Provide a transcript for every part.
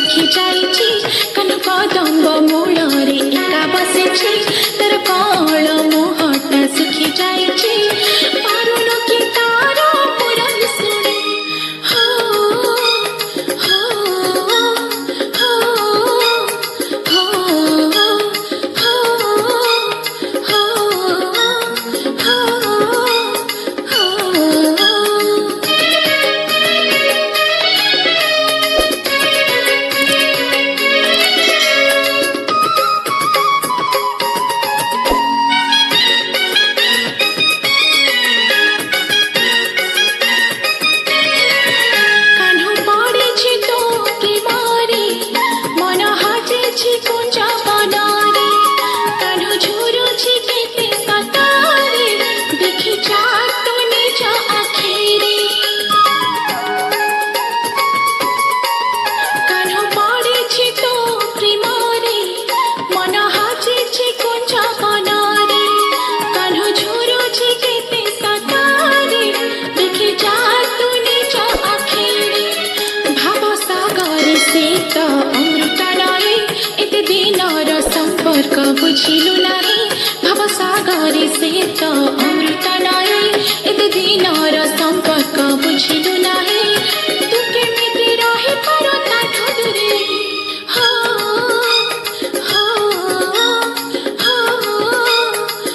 सुखी जाइछि कान्ह कदम्ब मूलरे एका बसिछि तर कळ मुहटा सुखी जाइछि पारुन कि तार पुरन सुने हो हो हो हो संपर्क बुझिलु नाही भव सागरे से तो अमृत नाही एते दिनर संपर्क बुझिलु नाही तू केमिति रहि पार ताठो दूरे हो हो हो हो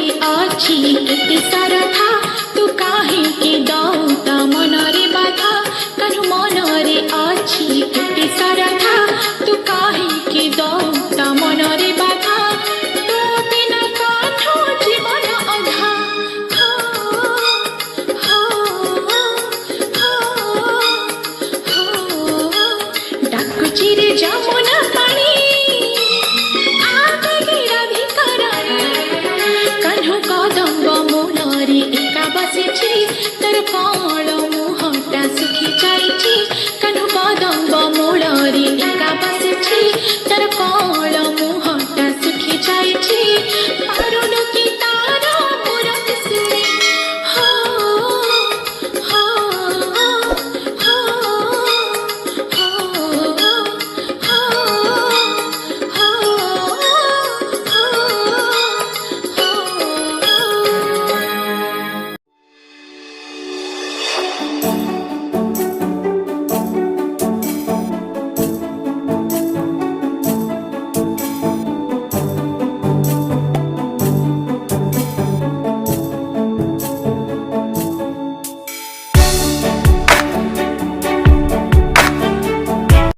केते सारा था तू काहे के दौता मनरे बाधा कान्हु मनरे अछि केते सारा था तू काहे के दौता मनरे बाधा तू बिना कान्हु जीवन अधा डाकुची रे जमुना पानी एका बसिछि तर कळ मुहटा सुखी जाइछि कान्ह कदम्ब मूलरे एका बसिछि तर कळ